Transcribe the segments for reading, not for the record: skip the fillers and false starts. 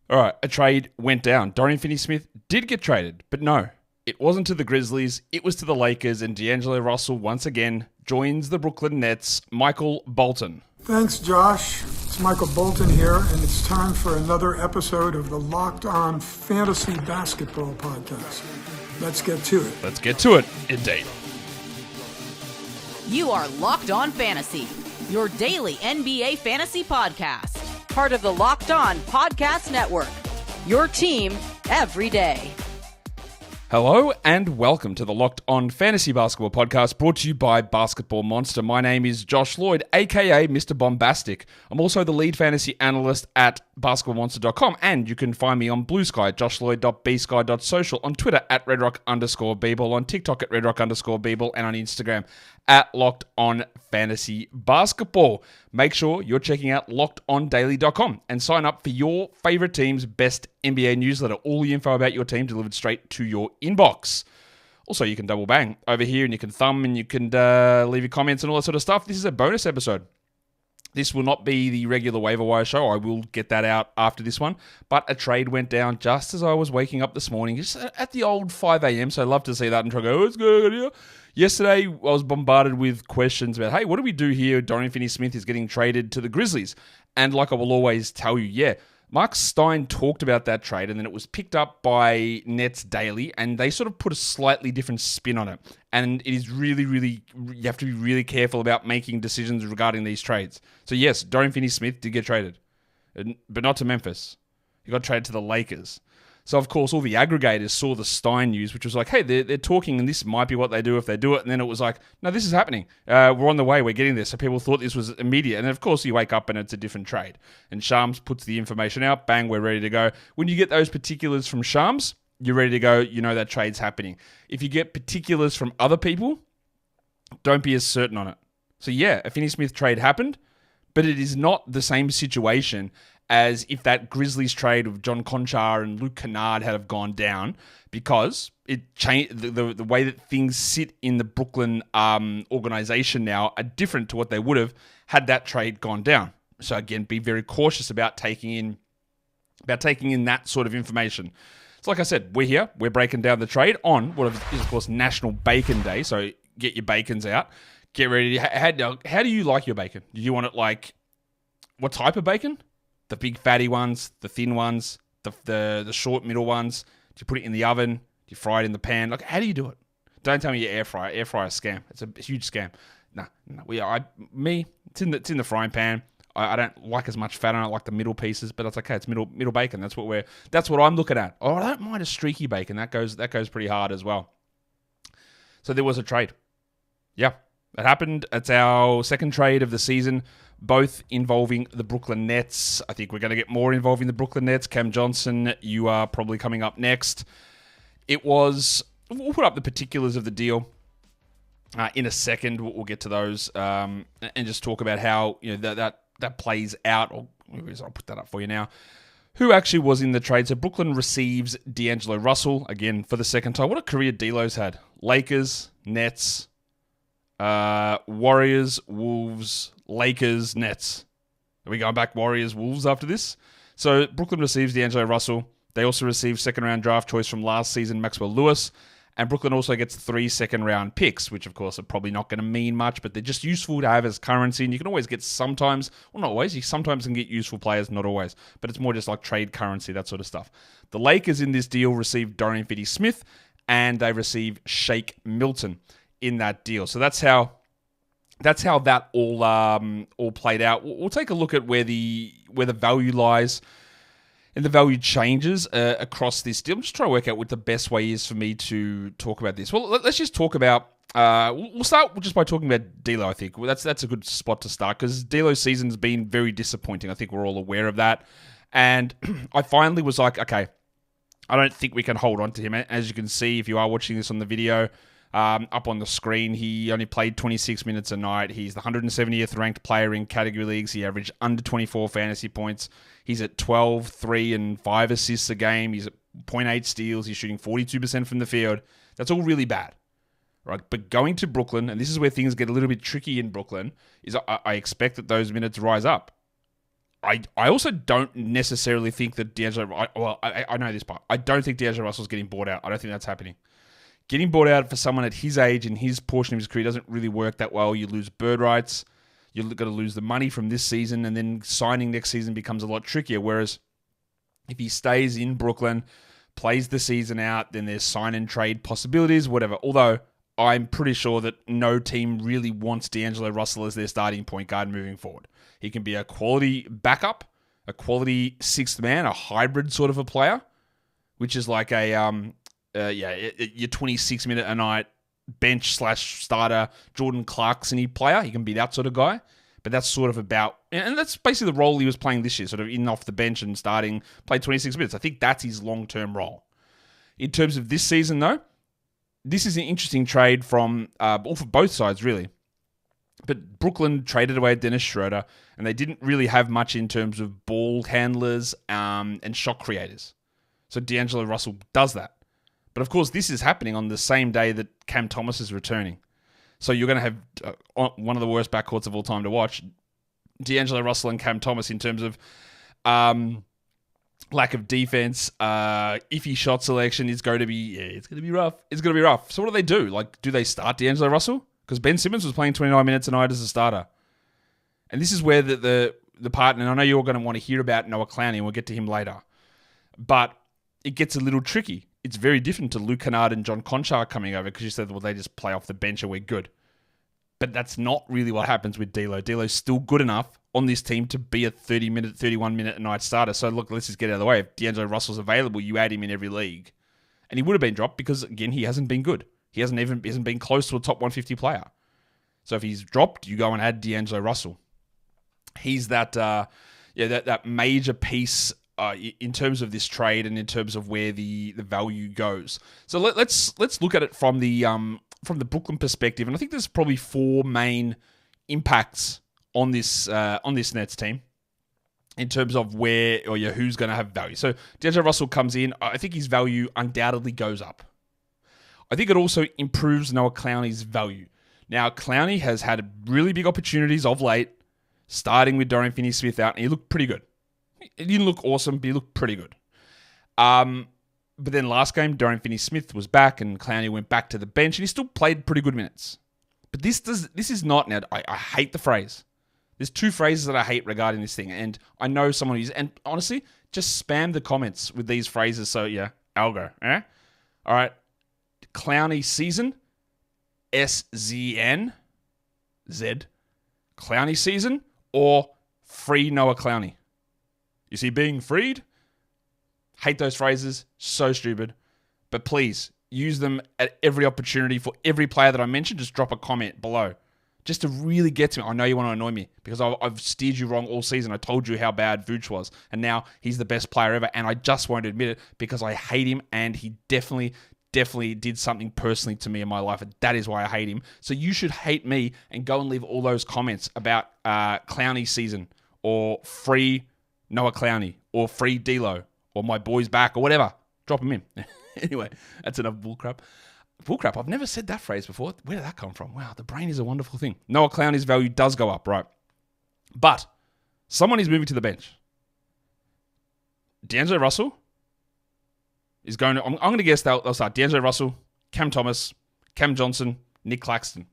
All right, a trade went down. Dorian Finney-Smith did get traded, but no, it wasn't to the Grizzlies. It was to the Lakers, and D'Angelo Russell once again joins the Brooklyn Nets. Michael Bolton. Thanks, Josh. It's Michael Bolton here, and it's time for another episode of the Locked On Fantasy Basketball Podcast. Let's get to it. Let's get to it, indeed. You are Locked On Fantasy, your daily NBA fantasy podcast. Part of the Locked On Podcast Network, your team every day. Hello and welcome to the Locked On Fantasy Basketball Podcast, brought to you by Basketball Monster. My name is Josh Lloyd, aka Mr. Bombastic. I'm also the lead fantasy analyst at basketballmonster.com, and you can find me on Blue Sky, joshloyd.bsky.social, on Twitter at redrock_bball, on TikTok at redrock_bball, and on Instagram at Locked On Fantasy Basketball. Make sure you're checking out lockedondaily.com and sign up for your favorite team's best NBA newsletter. All the info about your team delivered straight to your inbox. Also, you can double bang over here, and you can thumb, and you can leave your comments and all that sort of stuff. This is a bonus episode. This will not be the regular waiver wire show. I will get that out after this one. But a trade went down just as I was waking up this morning, just at the old 5 a.m. So I love to see that and try to go, what's going on here? Yesterday, I was bombarded with questions about, hey, what do we do here? Dorian Finney-Smith is getting traded to the Grizzlies. And like I will always tell you, yeah, Mark Stein talked about that trade, and then it was picked up by Nets Daily, and they sort of put a slightly different spin on it. And it is really, you have to be really careful about making decisions regarding these trades. So yes, Dorian Finney-Smith did get traded, but not to Memphis. He got traded to the Lakers. So, of course, all the aggregators saw the Stein news, which was like, hey, they're talking, and this might be what they do if they do it. And then it was like, no, this is happening. We're on the way. We're getting this. So people thought this was immediate. And, of course, you wake up and it's a different trade. And Shams puts the information out. Bang, we're ready to go. When you get those particulars from Shams, you're ready to go. You know that trade's happening. If you get particulars from other people, don't be as certain on it. So, yeah, a Finney-Smith trade happened, but it is not the same situation as if that Grizzlies trade of John Conchar and Luke Kennard had have gone down, because it changed the way that things sit in the Brooklyn organization now are different to what they would have had that trade gone down. So again, be very cautious about taking in that sort of information. So like I said, we're here, we're breaking down the trade on what is of course National Bacon Day. So get your bacons out, get ready. How do you like your bacon? Do you want it like, what type of bacon? The big fatty ones, the thin ones, the short middle ones. Do you put it in the oven? Do you fry it in the pan? Like, how do you do it? Don't tell me you air fry. Air fry is a scam. It's a huge scam. No. It's in the frying pan. I don't like as much fat. I don't like the middle pieces, but that's okay. It's middle bacon. That's what I'm looking at. Oh, I don't mind a streaky bacon. That goes pretty hard as well. So there was a trade. Yeah, it happened. It's our second trade of the season, both involving the Brooklyn Nets. I think we're going to get more involving the Brooklyn Nets. Cam Johnson, you are probably coming up next. We'll put up the particulars of the deal in a second. We'll get to those and just talk about how that plays out. Or I'll put that up for you now. Who actually was in the trade? So Brooklyn receives D'Angelo Russell, again, for the second time. What a career D'Lo's had. Lakers, Nets, Warriors, Wolves, Lakers, Nets. Are we going back Warriors, Wolves after this? So Brooklyn receives D'Angelo Russell. They also receive second-round draft choice from last season, Maxwell Lewis. And Brooklyn also gets 3 second-round picks, which, of course, are probably not going to mean much, but they're just useful to have as currency. And you can always get sometimes, well, not always, you sometimes can get useful players, not always. But it's more just like trade currency, that sort of stuff. The Lakers in this deal receive Dorian Finney-Smith, and they receive Shake Milton in that deal. So that's how that all played out. We'll take a look at where the value lies and the value changes across this deal. I'm just trying to work out what the best way is for me to talk about this. Well, let's just talk about. We'll start just by talking about D'Lo. I think that's a good spot to start, because D'Lo's season's been very disappointing. I think we're all aware of that, and I finally was like, okay, I don't think we can hold on to him. As you can see, if you are watching this on the video, up on the screen, he only played 26 minutes a night. He's the 170th ranked player in category leagues. He averaged under 24 fantasy points. He's at 12, 3, and 5 assists a game. He's at 0.8 steals. He's shooting 42% from the field. That's all really bad, right? But going to Brooklyn, and this is where things get a little bit tricky in Brooklyn, is I expect that those minutes rise up. I also don't necessarily think that D'Angelo... I know this part. I don't think D'Angelo Russell's getting bought out. I don't think that's happening. Getting bought out for someone at his age and his portion of his career doesn't really work that well. You lose bird rights. You're going to lose the money from this season, and then signing next season becomes a lot trickier. Whereas if he stays in Brooklyn, plays the season out, then there's sign and trade possibilities, whatever. Although I'm pretty sure that no team really wants D'Angelo Russell as their starting point guard moving forward. He can be a quality backup, a quality sixth man, a hybrid sort of a player, which is like a your 26 minute a night bench / starter Jordan Clarkson-y player. He can be that sort of guy. But that's sort of about, and that's basically the role he was playing this year, sort of in off the bench and starting, played 26 minutes. I think that's his long-term role. In terms of this season, though, this is an interesting trade from, for both sides, really. But Brooklyn traded away Dennis Schroeder, and they didn't really have much in terms of ball handlers and shot creators. So D'Angelo Russell does that. But of course, this is happening on the same day that Cam Thomas is returning. So you're going to have one of the worst backcourts of all time to watch, D'Angelo Russell and Cam Thomas, in terms of lack of defense, iffy shot selection. It's going to be rough. It's going to be rough. So what do? Like, do they start D'Angelo Russell? Because Ben Simmons was playing 29 minutes a night as a starter. And this is where the part, and I know you're going to want to hear about Noah Clowney, and we'll get to him later. But it gets a little tricky. It's very different to Luke Kennard and John Conchar coming over, because you said, well, they just play off the bench and we're good. But that's not really what happens with D'Lo. D'Lo's still good enough on this team to be a 31 minute a night starter. So look, let's just get out of the way. If D'Angelo Russell's available, you add him in every league. And he would have been dropped because, again, he hasn't been good. He hasn't been close to a top 150 player. So if he's dropped, you go and add D'Angelo Russell. He's that major piece in terms of this trade and in terms of where the value goes. So let's look at it from the Brooklyn perspective, and I think there's probably four main impacts on this Nets team in terms of who's going to have value. So D'Angelo Russell comes in. I think his value undoubtedly goes up. I think it also improves Noah Clowney's value. Now, Clowney has had really big opportunities of late, starting with Dorian Finney-Smith out, and he looked pretty good. He didn't look awesome, but he looked pretty good. But then last game, Dorian Finney-Smith was back, and Clowney went back to the bench, and he still played pretty good minutes. But this is not, now, I hate the phrase. There's two phrases that I hate regarding this thing, and I know someone who's, and honestly, just spam the comments with these phrases, so yeah, algo, eh? All right, Clowney season, SZN, Z, Clowney season, or free Noah Clowney. You see, being freed, hate those phrases, so stupid, but please use them at every opportunity for every player that I mentioned. Just drop a comment below, just to really get to me. I know you want to annoy me because I've steered you wrong all season. I told you how bad Vooch was, and now he's the best player ever, and I just won't admit it because I hate him, and he definitely did something personally to me in my life, and that is why I hate him. So you should hate me and go and leave all those comments about Clowney season, or free Noah Clowney, or free D'Lo, or my boy's back, or whatever. Drop them in. Anyway, that's enough bullcrap. Bullcrap, I've never said that phrase before. Where did that come from? Wow, the brain is a wonderful thing. Noah Clowney's value does go up, right? But someone is moving to the bench. D'Angelo Russell is going to... I'm going to guess they'll start D'Angelo Russell, Cam Thomas, Cam Johnson, Nick Claxton.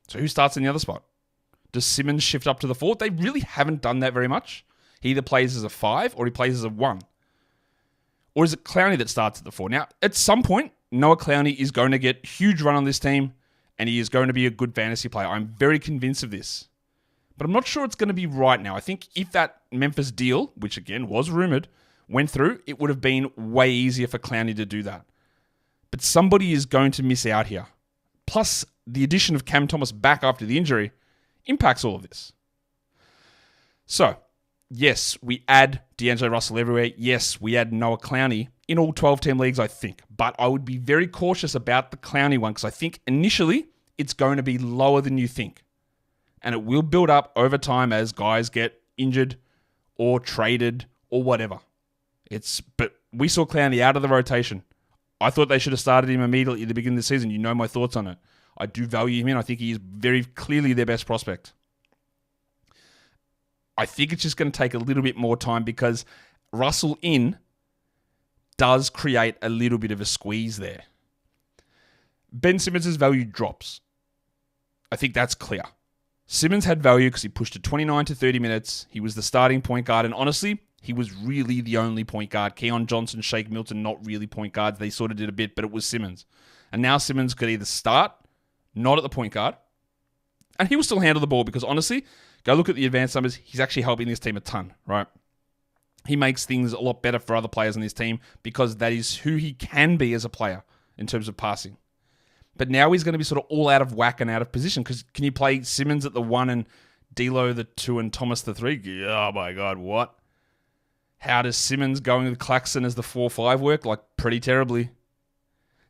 So who starts in the other spot? Does Simmons shift up to the 4? They really haven't done that very much. He either plays as a 5 or he plays as a 1. Or is it Clowney that starts at the 4? Now, at some point, Noah Clowney is going to get a huge run on this team, and he is going to be a good fantasy player. I'm very convinced of this. But I'm not sure it's going to be right now. I think if that Memphis deal, which again was rumored, went through, it would have been way easier for Clowney to do that. But somebody is going to miss out here. Plus, the addition of Cam Thomas back after the injury impacts all of this. So, yes, we add D'Angelo Russell everywhere. Yes, we add Noah Clowney in all 12-team leagues, I think. But I would be very cautious about the Clowney one because I think initially it's going to be lower than you think. And it will build up over time as guys get injured or traded or whatever. But we saw Clowney out of the rotation. I thought they should have started him immediately at the beginning of the season. You know my thoughts on it. I do value him in. I think he is very clearly their best prospect. I think it's just going to take a little bit more time because Russell in does create a little bit of a squeeze there. Ben Simmons' value drops. I think that's clear. Simmons had value because he pushed to 29 to 30 minutes. He was the starting point guard, and honestly, he was really the only point guard. Keon Johnson, Shake Milton, not really point guards. They sort of did a bit, but it was Simmons. And now Simmons could either start, not at the point guard, and he will still handle the ball because honestly, go look at the advanced numbers. He's actually helping this team a ton, right? He makes things a lot better for other players on this team because that is who he can be as a player in terms of passing. But now he's going to be sort of all out of whack and out of position because can you play Simmons at the 1 and D'Lo the 2 and Thomas the 3? Oh my God, what? How does Simmons going with Claxton as the 4-5 work? Like pretty terribly.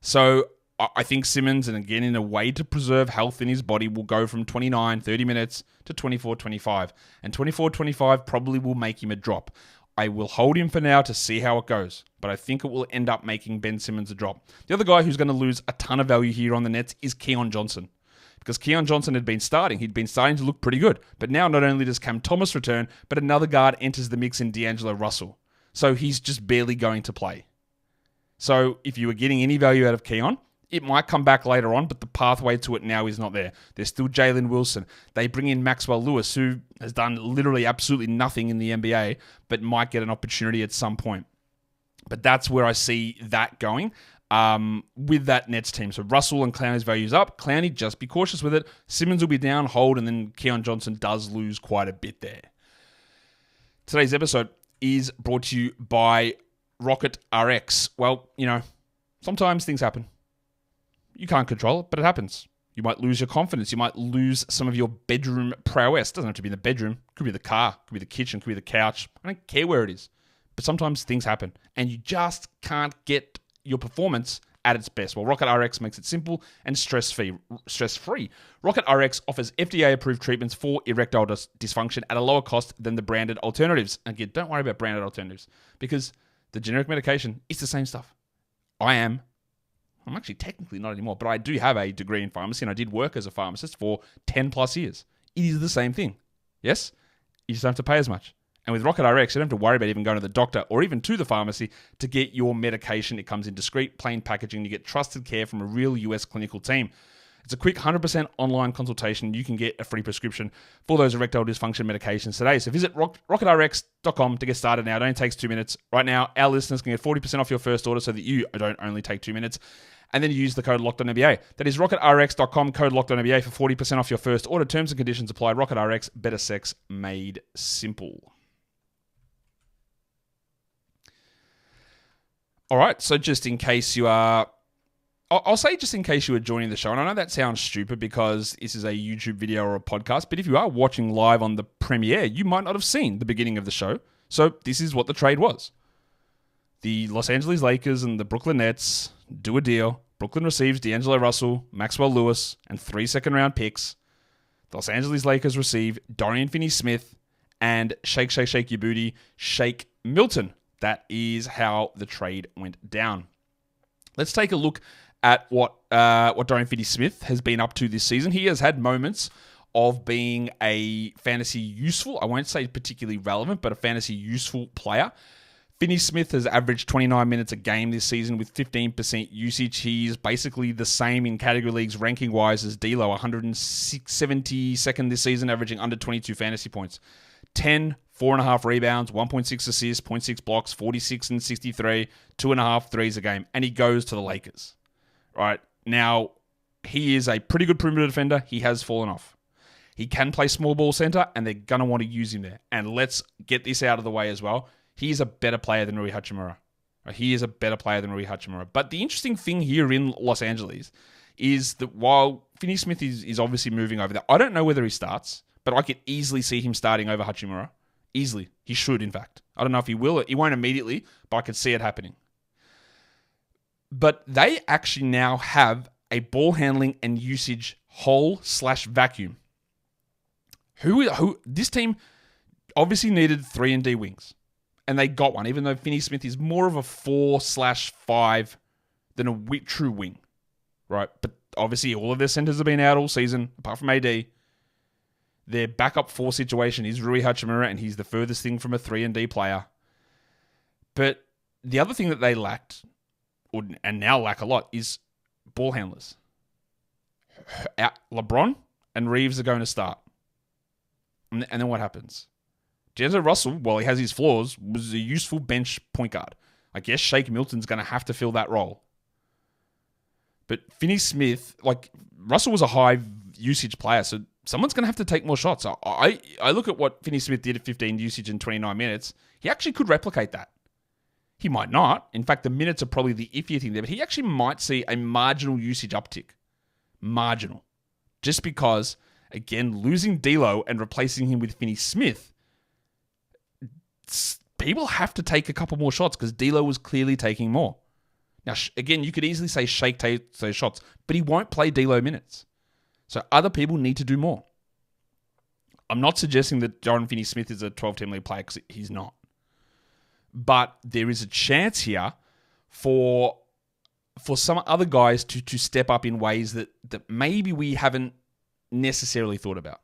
So I think Simmons, and again, in a way to preserve health in his body, will go from 29, 30 minutes to 24, 25. And 24, 25 probably will make him a drop. I will hold him for now to see how it goes, but I think it will end up making Ben Simmons a drop. The other guy who's going to lose a ton of value here on the Nets is Keon Johnson. Because Keon Johnson had been starting. He'd been starting to look pretty good. But now not only does Cam Thomas return, but another guard enters the mix in D'Angelo Russell. So he's just barely going to play. So if you were getting any value out of Keon, it might come back later on, but the pathway to it now is not there. There's still Jalen Wilson. They bring in Maxwell Lewis, who has done literally absolutely nothing in the NBA, but might get an opportunity at some point. But that's where I see that going with that Nets team. So Russell and Clowney's values up. Clowney, just be cautious with it. Simmons will be down, hold, and then Keon Johnson does lose quite a bit there. Today's episode is brought to you by Rocket RX. Well, sometimes things happen. You can't control it, but it happens. You might lose your confidence. You might lose some of your bedroom prowess. It doesn't have to be in the bedroom. It could be the car. It could be the kitchen. It could be the couch. I don't care where it is. But sometimes things happen, and you just can't get your performance at its best. Well, Rocket RX makes it simple and stress-free. Rocket RX offers FDA-approved treatments for erectile dysfunction at a lower cost than the branded alternatives. And again, don't worry about branded alternatives because the generic medication is the same stuff. I'm actually technically not anymore, but I do have a degree in pharmacy and I did work as a pharmacist for 10 plus years. It is the same thing. Yes? You just don't have to pay as much. And with Rocket RX, you don't have to worry about even going to the doctor or even to the pharmacy to get your medication. It comes in discreet, plain packaging. You get trusted care from a real US clinical team. It's a quick 100% online consultation. You can get a free prescription for those erectile dysfunction medications today. So visit rocketrx.com to get started now. It only takes 2 minutes. Right now, our listeners can get 40% off your first order so that you don't only take 2 minutes. And then use the code LOCKEDONNBA. That is rocketrx.com, code LOCKEDONNBA for 40% off your first order. Terms and conditions apply. Rocket RX, better sex made simple. All right, so just in case you are... I'll say just in case you are joining the show, and I know that sounds stupid because this is a YouTube video or a podcast, but if you are watching live on the premiere, you might not have seen the beginning of the show. So this is what the trade was. The Los Angeles Lakers and the Brooklyn Nets do a deal. Brooklyn receives D'Angelo Russell, Maxwell Lewis, and 3 second-round picks. The Los Angeles Lakers receive Dorian Finney-Smith and Shake Your Booty, Shake Milton. That is how the trade went down. Let's take a look at what Dorian Finney-Smith has been up to this season. He has had moments of being a fantasy useful, I won't say particularly relevant, but a fantasy useful player. Finney-Smith has averaged 29 minutes a game this season with 15% usage. He's basically the same in category leagues ranking-wise as D'Lo, 172nd this season, averaging under 22 fantasy points. 10, 4.5 rebounds, 1.6 assists, 0.6 blocks, 46 and 63, 2.5 threes a game, and he goes to the Lakers. Right now, he is a pretty good perimeter defender. He has fallen off. He can play small ball center, and they're going to want to use him there. And let's get this out of the way as well. He's a better player than Rui Hachimura. But the interesting thing here in Los Angeles is that while Finney-Smith is obviously moving over there, I don't know whether he starts, but I could easily see him starting over Hachimura. Easily. He should, in fact. I don't know if he will. He won't immediately, but I could see it happening. But they actually now have a ball handling and usage hole/vacuum. This team obviously needed 3-and-D wings. And they got one, even though Finney-Smith is more of a 4/5 than a true wing, right? But obviously all of their centers have been out all season, apart from AD. Their backup 4 situation is Rui Hachimura, and he's the furthest thing from a 3-and-D player. But the other thing that they lacked, and now lack a lot, is ball handlers. LeBron and Reaves are going to start. And then what happens? D'Angelo Russell, while he has his flaws, was a useful bench point guard. I guess Shake Milton's going to have to fill that role. But Finney-Smith, Russell was a high usage player, so someone's going to have to take more shots. I look at what Finney-Smith did at 15 usage in 29 minutes. He actually could replicate that. He might not. In fact, the minutes are probably the iffier thing there, but he actually might see a marginal usage uptick. Marginal. Just because, again, losing D'Lo and replacing him with Finney-Smith, people have to take a couple more shots because D'Lo was clearly taking more. Now, again, you could easily say Shake takes those shots, but he won't play D'Lo minutes. So other people need to do more. I'm not suggesting that Dorian Finney-Smith is a 12-team league player because he's not. But there is a chance here for some other guys to step up in ways that maybe we haven't necessarily thought about.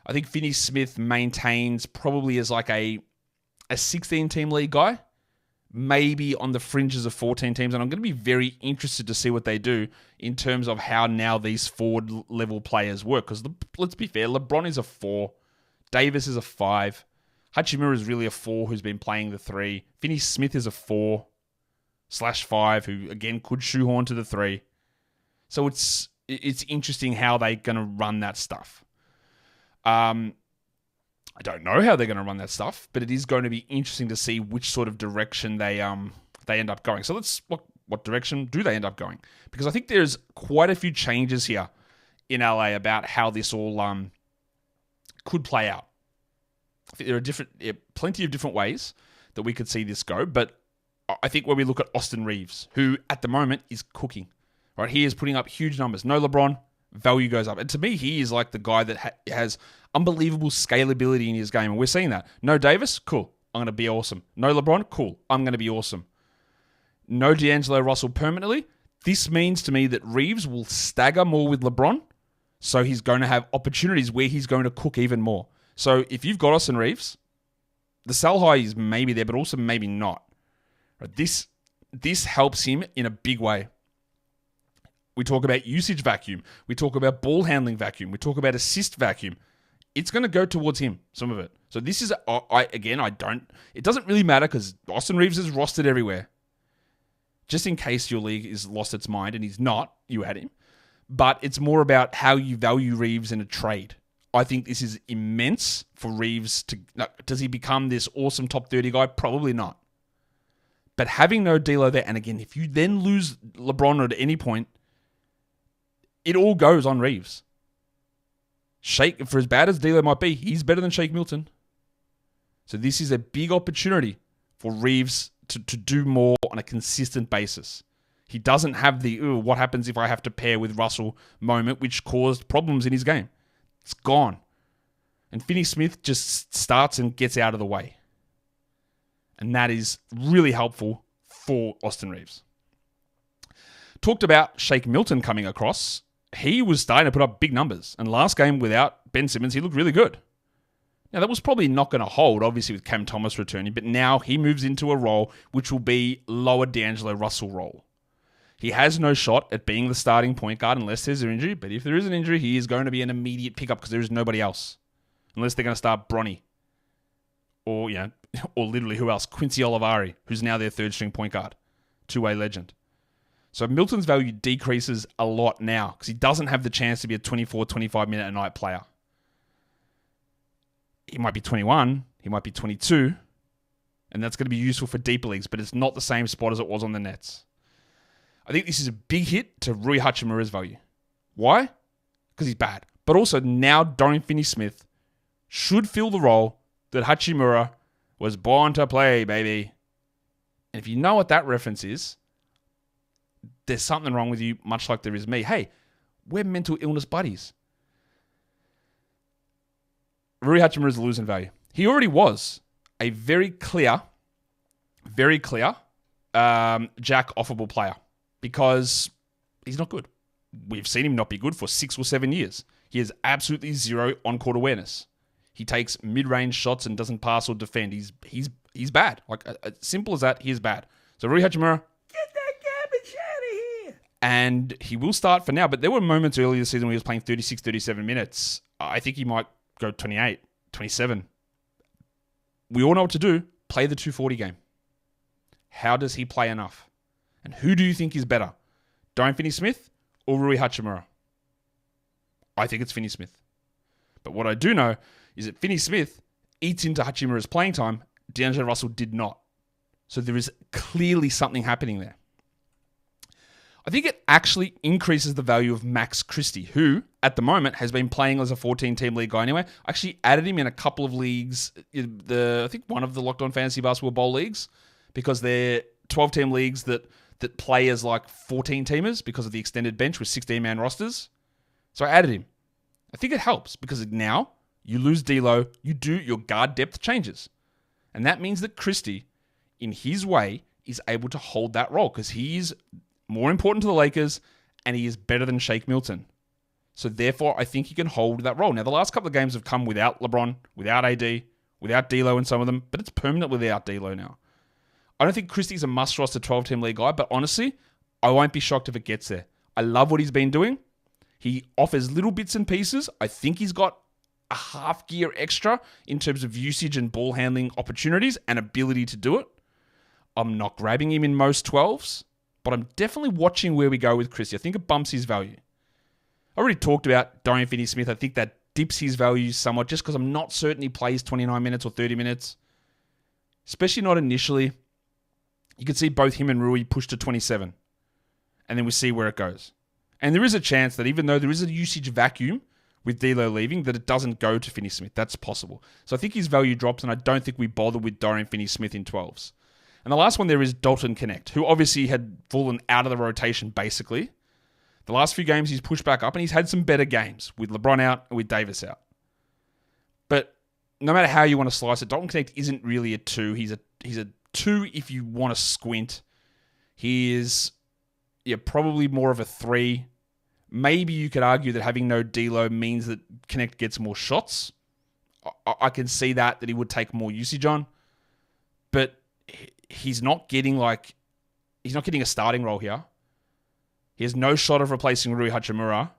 I think Finney-Smith maintains probably as like a 16-team league guy, maybe on the fringes of 14 teams. And I'm going to be very interested to see what they do in terms of how now these forward-level players work. Because let's be fair, LeBron is a 4. Davis is a 5. Hachimura is really a 4 who's been playing the 3. Finney-Smith is a 4/5 who, again, could shoehorn to the 3. So it's interesting how they're going to run that stuff. I don't know how they're going to run that stuff, but it is going to be interesting to see which sort of direction they end up going. So what direction do they end up going? Because I think there's quite a few changes here in LA about how this all could play out. I think there are plenty of different ways that we could see this go, but I think when we look at Austin Reaves, who at the moment is cooking, right? He is putting up huge numbers. No LeBron, value goes up. And to me, he is like the guy that has unbelievable scalability in his game. And we're seeing that. No Davis, cool. I'm going to be awesome. No LeBron, cool. I'm going to be awesome. No D'Angelo Russell permanently. This means to me that Reaves will stagger more with LeBron. So he's going to have opportunities where he's going to cook even more. So if you've got Austin Reaves, the sell high is maybe there, but also maybe not. This helps him in a big way. We talk about usage vacuum. We talk about ball handling vacuum. We talk about assist vacuum. It's going to go towards him, some of it. So this is, it doesn't really matter because Austin Reaves is rostered everywhere. Just in case your league is lost its mind, and he's not, you had him. But it's more about how you value Reaves in a trade. I think this is immense for Reaves does he become this awesome top 30 guy? Probably not. But having no D'Lo there, and again, if you then lose LeBron at any point, it all goes on Reaves. Shake, for as bad as D'Lo might be, he's better than Shake Milton. So this is a big opportunity for Reaves to do more on a consistent basis. He doesn't have the, what happens if I have to pair with Russell moment, which caused problems in his game. It's gone. And Finney-Smith just starts and gets out of the way. And that is really helpful for Austin Reaves. Talked about Shake Milton coming across. He was starting to put up big numbers. And last game without Ben Simmons, he looked really good. Now, that was probably not going to hold, obviously, with Cam Thomas returning. But now he moves into a role which will be lower D'Angelo Russell role. He has no shot at being the starting point guard unless there's an injury. But if there is an injury, he is going to be an immediate pickup because there is nobody else. Unless they're going to start Bronny. Or literally who else? Quincy Olivari, who's now their third string point guard. Two-way legend. So Milton's value decreases a lot now because he doesn't have the chance to be a 24, 25 minute a night player. He might be 21, he might be 22, and that's going to be useful for deeper leagues, but it's not the same spot as it was on the Nets. I think this is a big hit to Rui Hachimura's value. Why? Because he's bad. But also now Dorian Finney-Smith should fill the role that Hachimura was born to play, baby. And if you know what that reference is, there's something wrong with you, much like there is me. Hey, we're mental illness buddies. Rui Hachimura is losing value. He already was a very clear jack offable player because he's not good. We've seen him not be good for 6 or 7 years. He has absolutely zero on-court awareness. He takes mid-range shots and doesn't pass or defend. He's bad. Like, simple as that, he is bad. So Rui Hachimura, get that garbage out of here. And he will start for now, but there were moments earlier this season where he was playing 36, 37 minutes. I think he might go 28, 27. We all know what to do. Play the 240 game. How does he play enough? And who do you think is better? Dorian Finney-Smith or Rui Hachimura? I think it's Finney-Smith. But what I do know is that Finney-Smith eats into Hachimura's playing time. D'Angelo Russell did not. So there is clearly something happening there. I think it actually increases the value of Max Christie, who, at the moment, has been playing as a 14-team league guy anyway. I actually added him in a couple of leagues, I think one of the Locked On Fantasy Basketball Bowl leagues, because they're 12-team leagues that play as like 14-teamers because of the extended bench with 16-man rosters. So I added him. I think it helps because now you lose D'Lo, your guard depth changes. And that means that Christie, in his way, is able to hold that role because he's more important to the Lakers and he is better than Shake Milton. So therefore, I think he can hold that role. Now, the last couple of games have come without LeBron, without AD, without D'Lo in some of them, but it's permanent without D'Lo now. I don't think Christie's a must-roster 12-team league guy, but honestly, I won't be shocked if it gets there. I love what he's been doing. He offers little bits and pieces. I think he's got a half gear extra in terms of usage and ball handling opportunities and ability to do it. I'm not grabbing him in most 12s, but I'm definitely watching where we go with Christie. I think it bumps his value. I already talked about Dorian Finney-Smith. I think that dips his value somewhat just because I'm not certain he plays 29 minutes or 30 minutes, especially not initially. You can see both him and Rui push to 27, and then we see where it goes. And there is a chance that even though there is a usage vacuum with D'Lo leaving, that it doesn't go to Finney-Smith. That's possible. So I think his value drops, and I don't think we bother with Dorian Finney-Smith in 12s. And the last one there is Dalton Connect, who obviously had fallen out of the rotation, basically. The last few games he's pushed back up, and he's had some better games with LeBron out and with Davis out. But no matter how you want to slice it, Dalton Connect isn't really a 2. He's a 2 if you want to squint. He is probably more of a 3. Maybe you could argue that having no D'Lo means that Connect gets more shots. I can see that he would take more usage on. But he's not getting a starting role here. He has no shot of replacing Rui Hachimura.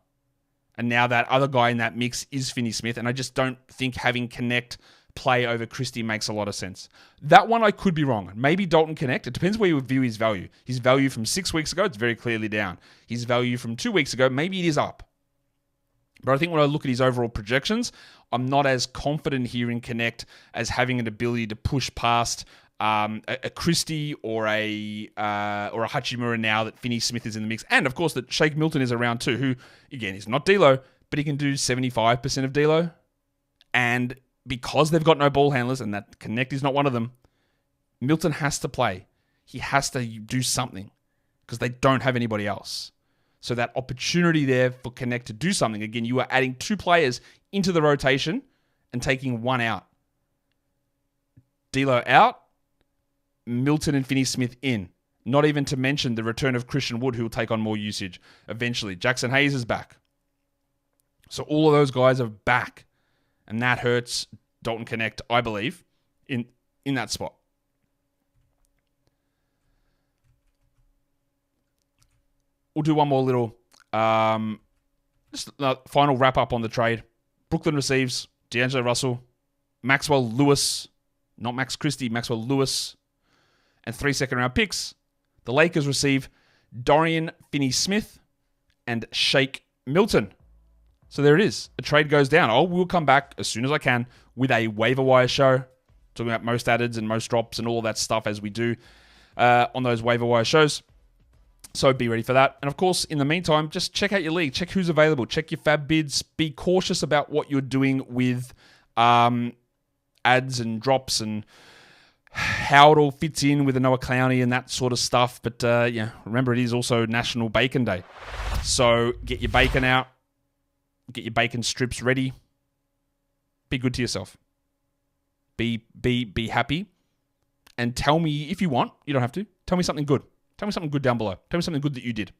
And now that other guy in that mix is Finney-Smith. And I just don't think having Connect play over Christie makes a lot of sense. That one I could be wrong. Maybe Dalton Connect. It depends where you view his value. His value from 6 weeks ago, it's very clearly down. His value from 2 weeks ago, maybe it is up. But I think when I look at his overall projections, I'm not as confident here in Connect as having an ability to push past a Christie or a Hachimura now that Finney-Smith is in the mix. And of course that Shake Milton is around too, who again is not D'Lo, but he can do 75% of D'Lo. And because they've got no ball handlers, and that Connect is not one of them, Milton has to play. He has to do something because they don't have anybody else. So that opportunity there for Connect to do something, again, you are adding 2 players into the rotation and taking 1 out. D'Lo out, Milton and Finney-Smith in. Not even to mention the return of Christian Wood, who will take on more usage eventually. Jackson Hayes is back. So all of those guys are back. And that hurts Dalton Connect, I believe, in that spot. We'll do one more little just a final wrap-up on the trade. Brooklyn receives D'Angelo Russell, Maxwell Lewis, not Max Christie, Maxwell Lewis, and 3 second-round picks. The Lakers receive Dorian Finney-Smith and Shake Milton. So there it is. A trade goes down. We'll come back as soon as I can with a waiver wire show, talking about most addeds and most drops and all that stuff as we do on those waiver wire shows. So be ready for that. And of course, in the meantime, just check out your league. Check who's available. Check your fab bids. Be cautious about what you're doing with ads and drops and how it all fits in with the Noah Clowney and that sort of stuff. But remember, it is also National Bacon Day. So get your bacon out. Get your bacon strips ready. Be good to yourself. Be happy. And tell me, if you want, you don't have to, tell me something good. Tell me something good down below. Tell me something good that you did.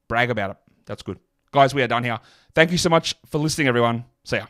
Brag about it. That's good. Guys, we are done here. Thank you so much for listening, everyone. See ya.